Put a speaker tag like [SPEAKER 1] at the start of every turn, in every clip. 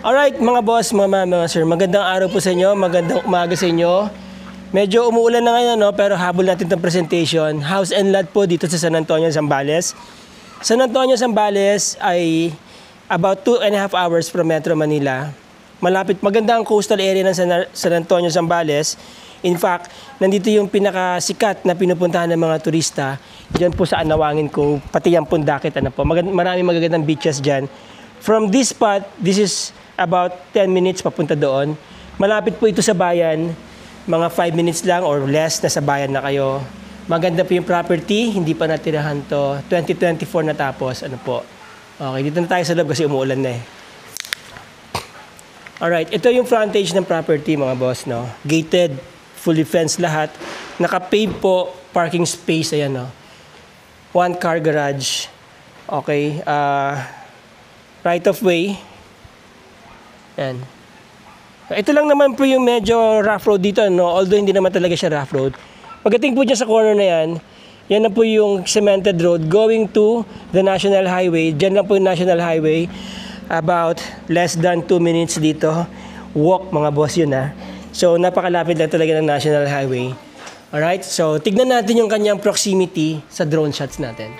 [SPEAKER 1] Alright mga boss, mga sir, magandang araw po sa inyo, magandang umaga sa inyo. Medyo umuulan na ngayon, no? Pero habol natin itong presentation. House and lot po dito sa San Antonio, Zambales. San Antonio, Zambales ay about 2.5 hours from Metro Manila. Malapit, maganda ang coastal area ng San Antonio, Zambales. In fact, nandito yung pinakasikat na pinupuntahan ng mga turista. Diyan po sa Anawangin ko, pati yung Pundakit. Maraming magagandang beaches dyan. From this spot, this is about 10 minutes papunta doon. Malapit po ito sa bayan. Mga 5 minutes lang or less, nasa bayan na kayo. Maganda po yung property, hindi pa natirahan to. 2024 natapos, ano po. Okay, dito na tayo sa loob kasi umuulan na eh. Alright, ito yung frontage ng property mga boss, no? Gated, fully fenced lahat. Naka-pave po, parking space, ayan, no? 1 car garage. Okay, right of way. Ayan. Ito lang naman po yung medyo rough road dito, no? Although hindi naman talaga siya rough road. Pagdating po dyan sa corner na yan, yan na po yung cemented road going to the National Highway. Dyan lang po yung National Highway. About less than 2 minutes dito. Walk mga boss yun ha. So napakalapit lang talaga ng National Highway. Alright, so tignan natin yung kanyang proximity sa drone shots natin.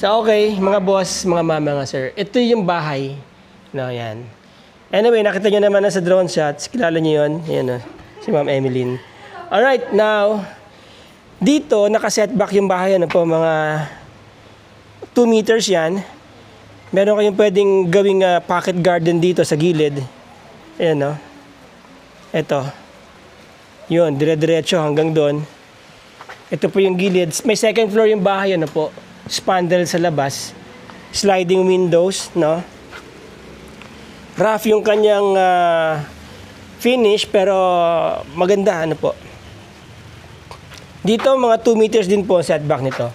[SPEAKER 1] So okay, mga boss, mga mama, mga sir. Ito yung bahay. No, yan. Anyway, nakita nyo naman na sa drone shots. Kilala nyo yun. Yan, si Ma'am Emeline. Alright, now, dito, nakasetback yung bahay. Ano po, mga 2 meters yan. Meron kayong pwedeng gawing pocket garden dito sa gilid. Ayan, no. Ito. Yun, dire-diretso hanggang doon. Ito po yung gilid. May second floor yung bahay, ano po. Spandrel sa labas. Sliding windows, no? Rough yung kanyang finish, pero maganda, ano po. Dito, mga 2 meters din po ang setback nito.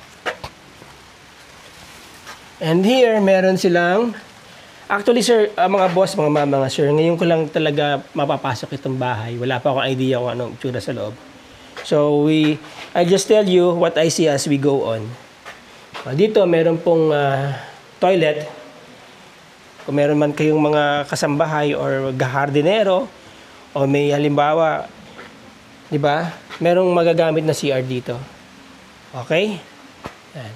[SPEAKER 1] And here, meron silang, actually sir, mga boss, mga sir, ngayon ko lang talaga mapapasok itong bahay. Wala pa akong idea kung anong itsura sa loob. So, I'll just tell you what I see as we go on. Dito, meron pong toilet. Kung meron man kayong mga kasambahay or gahardinero, o may halimbawa, di ba? Merong magagamit na CR dito. Okay? Yan.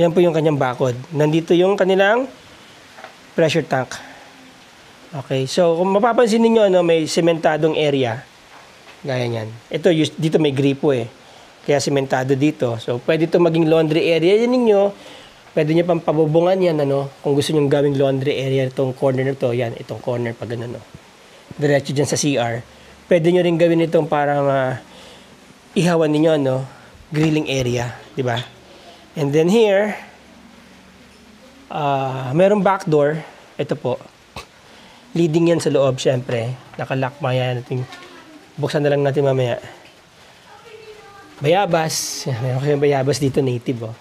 [SPEAKER 1] Yan po yung kanyang bakod. Nandito yung kanilang pressure tank. Okay, so kung mapapansin niyo ano, may sementadong area. Gaya niyan. Ito, dito may gripo eh. Kaya sementado dito. So, pwede ito maging laundry area yan ninyo. Pwede nyo pang pabubungan yan, ano, kung gusto nyo gawing laundry area itong corner na to. Yan, itong corner pag ganun, no. Diretso dyan sa CR. Pwede nyo rin gawin itong parang ihawan ninyo, no, grilling area, di ba? And then here, merong back door. Ito po. Leading yan sa loob, syempre. Nakalock pa yan. Buksan na lang natin mamaya. Bayabas. Meron kayong bayabas dito, native, oh.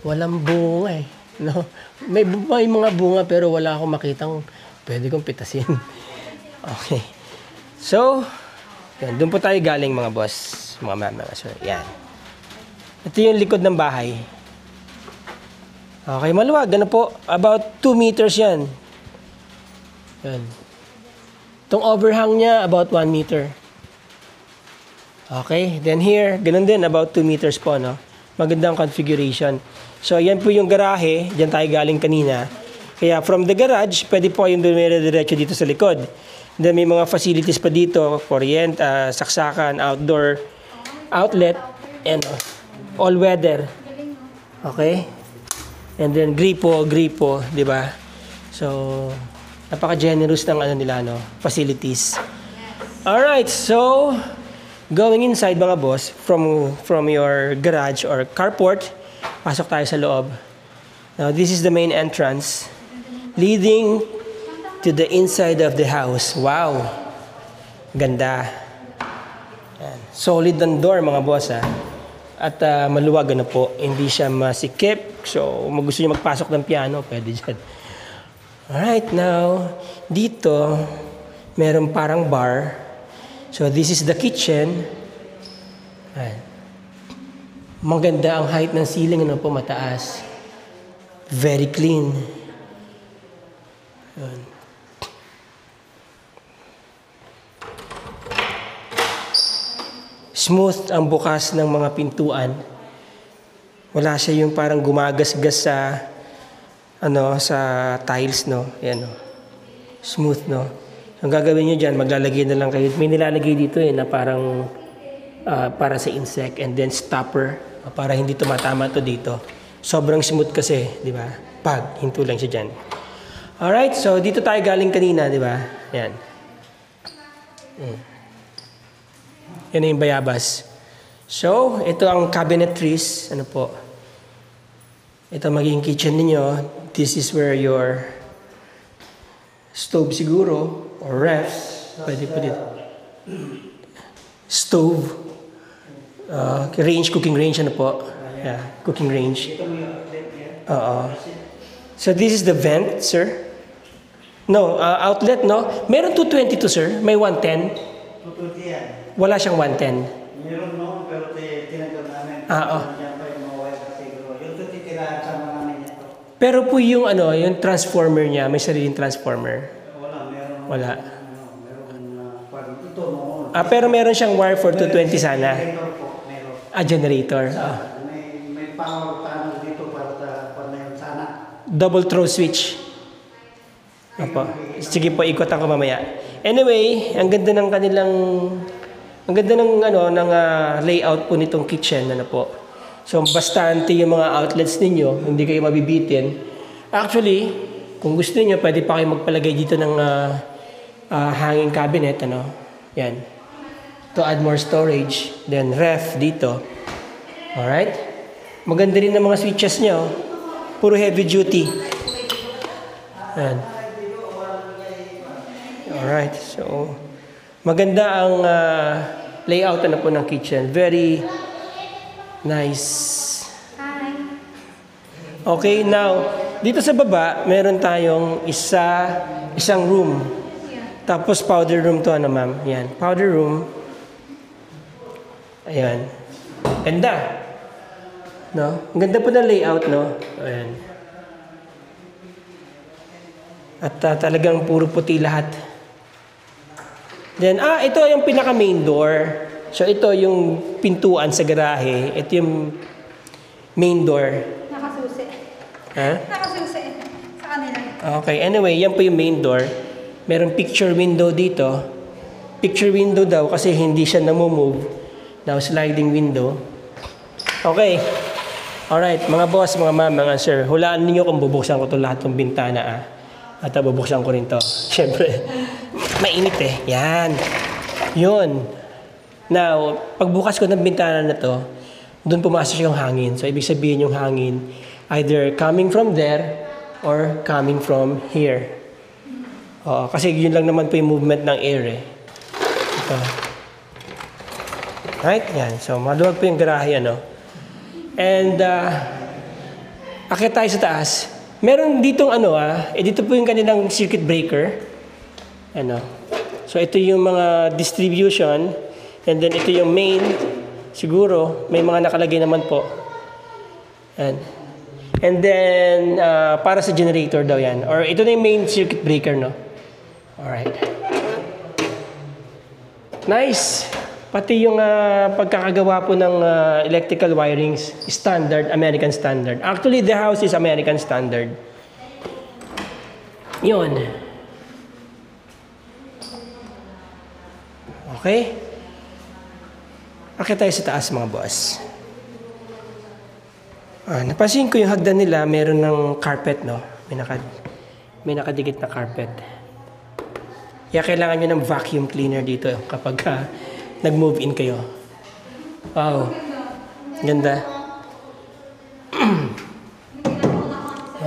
[SPEAKER 1] Walang bunga eh. No? May mga bunga pero wala akong makitang pwede kong pitasin. Okay. So, yan. Doon po tayo galing mga boss. Mga sir. Yan. Ito yung likod ng bahay. Okay, maluwag. Ano po? About 2 meters yan. Yan. Itong overhang niya, about 1 meter. Okay. Then here, ganun din, about 2 meters po, no? Magandang configuration. So, yan po yung garahe. Diyan tayo galing kanina. Kaya from the garage, pwede po yung dumire-diretso dito sa likod. Then may mga facilities pa dito, kuryente, saksakan, outdoor, outlet, and all weather. Okay? And then gripo, di ba? So, napaka-generous ng ano nila, no? Facilities. Alright, so going inside mga boss, from your garage or carport, pasok tayo sa loob. Now, this is the main entrance leading to the inside of the house. Wow! Ganda. Yan. Solid ang door mga boss, ha. At maluwag ano po. Hindi siya masikip. So, kung gusto nyo magpasok ng piano, pwede dyan. Alright, now, dito, meron parang bar. So, this is the kitchen. Ayan. Maganda ang height ng ceiling, ano po, mataas. Very clean. Ayan. Smooth ang bukas ng mga pintuan. Wala siya yung parang gumagasgas sa sa tiles, no. Ayan, no. Smooth, no. Ang gagawin niyo diyan, maglalagay na lang kayo. May nilalagay dito na parang para sa insect, and then stopper para hindi tumatama to dito. Sobrang smooth kasi, di ba? Pag hinto lang siya diyan. Alright, so dito tayo galing kanina, di ba? Ayan. Yan yung bayabas. So, ito ang cabinetries. Ano po? Ito magiging kitchen ninyo. This is where your stove siguro, or refs. Pwede po dito. Stove. Cooking range, ano po? Yeah, cooking range. So, this is the vent, sir. No, outlet, no? Meron 222, sir. May 110.
[SPEAKER 2] 220 yan.
[SPEAKER 1] Wala siyang 110.
[SPEAKER 2] Meron no, pero tinagyan namin. Diyan pa yung mga wire siguro. Yung tutitirahan sa mga namin ito.
[SPEAKER 1] Pero po yung yung transformer niya, may sariling transformer.
[SPEAKER 2] Wala, meron.
[SPEAKER 1] Wala.
[SPEAKER 2] Meron ito noon.
[SPEAKER 1] Pero meron siyang wire for 220 sana.
[SPEAKER 2] Generator po, meron.
[SPEAKER 1] Generator.
[SPEAKER 2] May power panel dito para na yun sana.
[SPEAKER 1] Double throw switch. Opo. Sige po, ikot ako mamaya. Anyway, ang ganda ng kanilang ng layout po nitong kitchen, ano po. So, bastante yung mga outlets ninyo, hindi kayo mabibitin. Actually, kung gusto niyo, pwede pa kayo magpalagay dito ng hanging cabinet, ano. Yan. To add more storage, then ref dito. Alright? Maganda rin ang mga switches niyo. Puro heavy duty. Ayan. Alright, so maganda ang layout na po ng kitchen. Very nice. Okay, now, dito sa baba, meron tayong isang room. Tapos powder room to, ano ma'am? Yan, powder room. Ayan. Ganda. No? Ang ganda po ng layout, no? Ayan. At talagang puro puti lahat. Then, ito yung pinaka main door. So, ito yung pintuan sa garahe. Ito yung main door.
[SPEAKER 3] Nakasusi.
[SPEAKER 1] Ha?
[SPEAKER 3] Nakasusi sa kanila.
[SPEAKER 1] Okay, anyway, yan po yung main door. Merong picture window dito. Picture window daw kasi hindi siya namumove. Now, sliding window. Okay. Alright, mga boss, mga ma'am, mga sir. Hulaan niyo kung bubuksan ko to lahat ng bintana. At bubuksan ko rin to. Siyempre, mainit eh. Yan. Yun. Now, pagbukas ko ng bintana na to, doon pumasok yung hangin. So, ibig sabihin yung hangin, either coming from there or coming from here. Kasi yun lang naman po yung movement ng air eh. Ito. Right? Yan. So, maluwag po yung garahe, ano. And, akit tayo sa taas. Meron ditong dito po yung kanilang circuit breaker. Ano. So, ito yung mga distribution. And then, ito yung main. Siguro, may mga nakalagay naman po. And then, para sa generator daw yan. Or ito na yung main circuit breaker, no? Alright. Nice! Pati yung pagkakagawa po ng electrical wirings, standard, American standard. Actually, the house is American standard. Yun. Okay? Akit tayo sa taas, mga boss. Napansin ko yung hagdan nila, meron ng carpet, no? May nakadikit na carpet. Kaya kailangan nyo ng vacuum cleaner dito kapag nag-move in kayo. Wow. Ganda.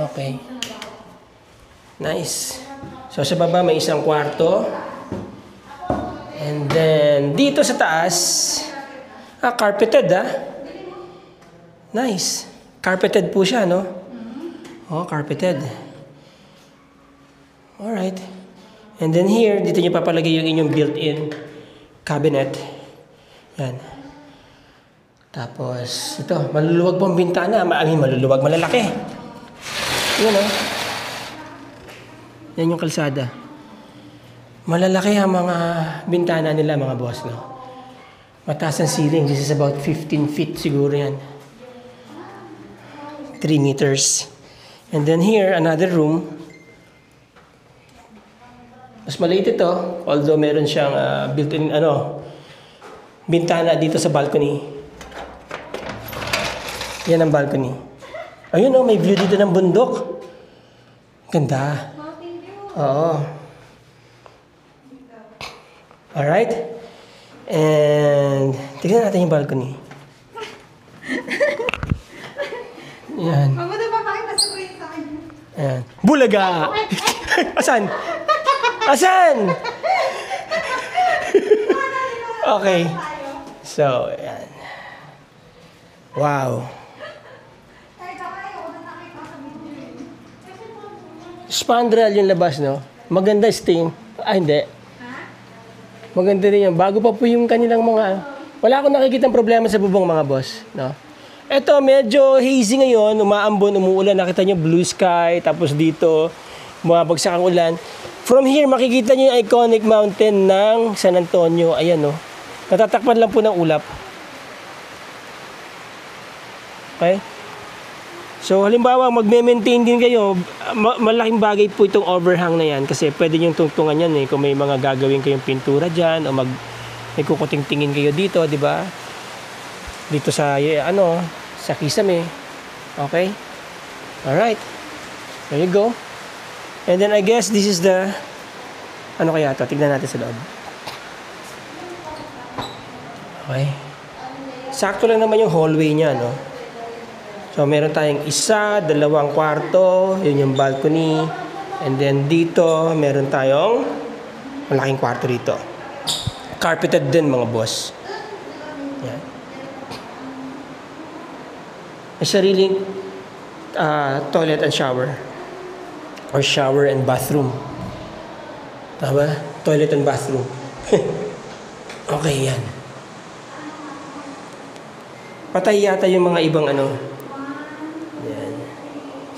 [SPEAKER 1] Okay. Nice. So sa baba may isang kwarto. And then dito sa taas, carpeted Nice. Carpeted po siya, no? Carpeted. Alright. And then here, dito nyo papalagay yung inyong built-in cabinet. Yan. Tapos, ito, maluluwag pong bintana. Maluluwag, malalaki. Yan, Yan yung kalsada. Malalaki ang mga bintana nila, mga boss, no? Mataas ang ceiling. This is about 15 feet siguro yan. 3 meters. And then here, another room. Mas maliit ito, although meron siyang built-in, bintana dito sa balcony. Yan ang balcony. Ayun, may view dito ng bundok. Ganda. Oo. Alright. And, tignan natin yung balcony. Yan.
[SPEAKER 3] Mabuti pa pakita sa screen sa akin.
[SPEAKER 1] Ayan. Bulaga! Asan? Asan? Okay. So, ayan. Wow. Spandrel yung labas, no? Maganda stain. Hindi. Maganda rin yan. Bago pa po yung kanilang mga... Wala akong nakikitang problema sa bubong, mga boss. No? Ito, medyo hazy ngayon. Umaambon, umuulan. Nakita nyo, blue sky. Tapos dito, bumabagsak ang ulan. From here, makikita nyo yung iconic mountain ng San Antonio. Ayan, no? Natatakpan lang po ng ulap. Okay? So, halimbawa, magme-maintain din kayo, malaking bagay po itong overhang na yan kasi pwede nyo tungtungan yan kung may mga gagawin kayong pintura dyan o may kukuting-tingin kayo dito, di ba? Dito sa, sa kisame. Okay? Alright. There you go. And then, I guess, this is the, kaya ito? Tignan natin sa loob. Okay. Sakto lang naman yung hallway niya, no? So, meron tayong isa, dalawang kwarto, yun yung balcony. And then dito, meron tayong malaking kwarto rito. Carpeted din mga boss. Yan. May sariling toilet and shower. Or shower and bathroom. Tama? Toilet and bathroom. Okay, yan. Patay yata yung mga ibang ano. Yan.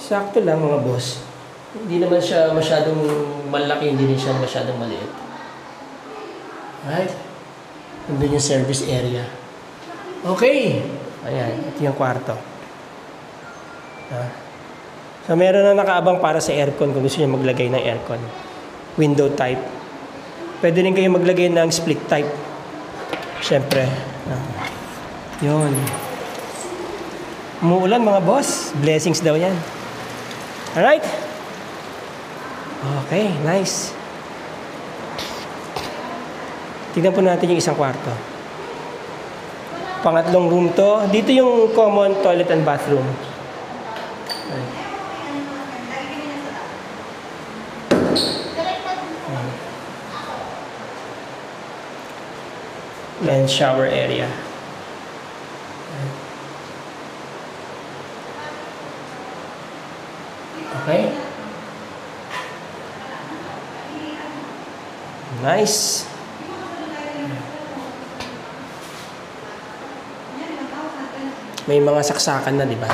[SPEAKER 1] Sakto lang mga boss. Hindi naman siya masyadong malaki, hindi rin siya masyadong maliit. Right? Nandun yung service area. Okay. Ayan, ito yung kwarto. So, meron na nakaabang para sa aircon kung gusto niyo maglagay ng aircon. Window type. Pwede rin kayo maglagay ng split type. Siyempre. Yun. Umuulan mga boss. Blessings daw yan. Alright? Okay, nice. Tignan po natin yung isang kwarto. Pangatlong room to. Dito yung common toilet and bathroom. And shower area. Okay. Nice. May mga saksakan na, di ba?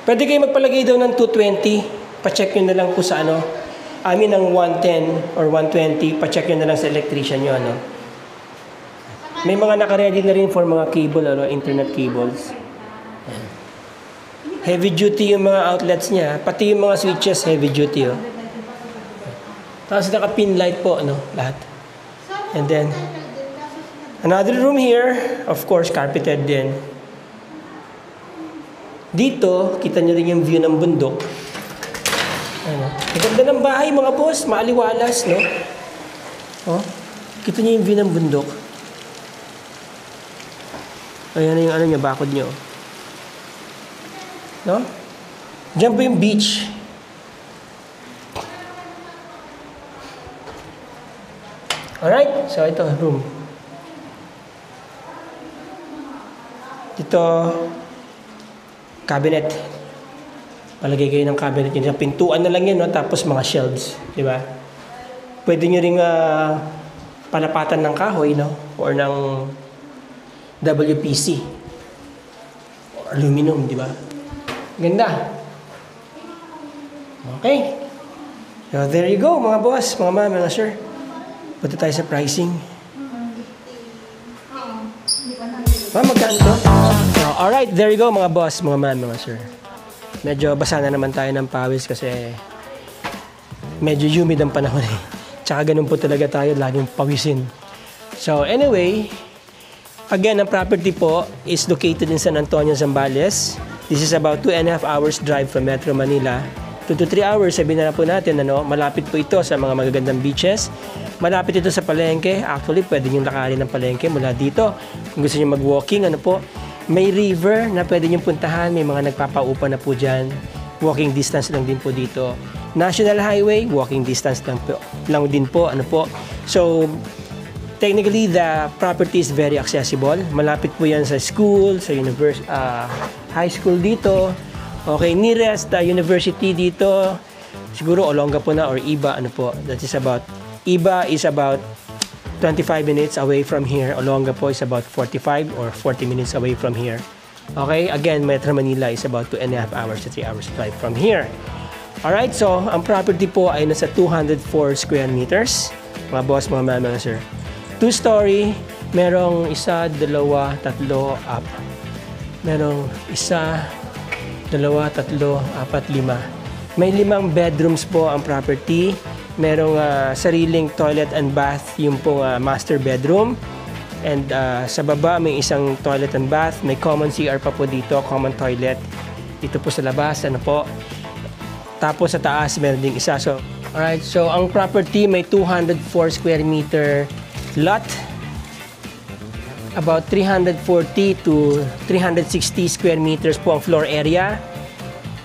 [SPEAKER 1] Pwede kayo magpalagay daw ng 220. Pa-check nyo na lang po sa ano. Amin ng 110 or 120. Pa-check nyo na lang sa electrician nyo, ano. May mga naka-ready na rin for mga cable, ano, internet cables. Heavy duty yung mga outlets niya. Pati yung mga switches, heavy duty, oh. Tapos naka-pin light po, ano, lahat. And then, another room here, of course, carpeted din. Dito, kita nyo rin yung view ng bundok. Ano, maganda ng bahay, mga boss, maaliwalas, no? Oh, kita nyo yung view ng bundok. Ayan na yung ano nyo, bakod nyo. No? Diyan po yung beach. Alright, so ito, room. Ito, cabinet. Palagay kayo ng cabinet yun. Pintuan na lang yan, no? Tapos mga shelves. Di ba? Pwede nyo rin palapatan ng kahoy, no? Or ng WPC. Or aluminum, di ba? Ganda. Okay. So, there you go, mga boss, mga ma'am, mga sir. Punta tayo sa pricing. Magkano to? Alright, there you go, mga boss, mga ma'am, mga sir. Medyo basa na naman tayo ng pawis kasi medyo humid ang panahon eh. Tsaka ganun po talaga tayo, laging pawisin. So, anyway, again, ang property po is located in San Antonio, Zambales. This is about 2.5 hours drive from Metro Manila. 2 to 3 hours, sabihin na po natin, ano, malapit po ito sa mga magagandang beaches. Malapit ito sa palengke. Actually, pwede nyo lakarin ng palengke mula dito. Kung gusto nyo mag-walking, ano po, may river na pwede nyo puntahan. May mga nagpapaupa na po dyan. Walking distance lang din po dito. National Highway, walking distance lang din po. Ano po. So, technically, the property is very accessible. Malapit po yan sa school, sa high school dito. Okay, nearest university dito, siguro Olonga po na or Iba, ano po. That is about, Iba is about 25 minutes away from here. Olonga po is about 45 or 40 minutes away from here. Okay, again, Metro Manila is about 2.5 hours to 3 hours drive from here. Alright, so ang property po ay nasa 204 square meters. Mga boss, mga ma'am, mga sir. 2-story, merong isa, dalawa, tatlo, apat. Merong isa, dalawa, tatlo, apat, lima. May 5 bedrooms po ang property. Merong sariling toilet and bath, yung pong master bedroom. And sa baba may isang toilet and bath. May common CR pa po dito, common toilet. Dito po sa labas, ano po. Tapos sa taas meron ding isa. So, alright, so ang property may 204 square meter lot. About 340 to 360 square meters po ang floor area.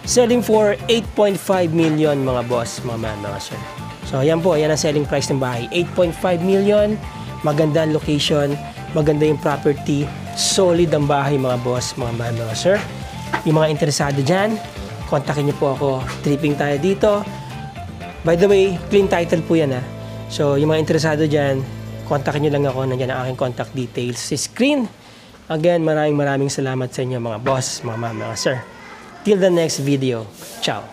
[SPEAKER 1] selling for 8.5 million mga boss, mga man, mga sir. So yan po, yan ang selling price ng bahay. 8.5 million, maganda ang location, maganda yung property, solid ang bahay mga boss, mga man, mga sir. Yung mga interesado dyan, kontakin niyo po ako, tripping tayo dito. By the way, clean title po yan ha. So yung mga interesado dyan, kontakin niyo lang ako, nandiyan ang aking contact details sa screen. Again, maraming salamat sa inyo mga boss, mga man, mga sir. Till the next video. Ciao.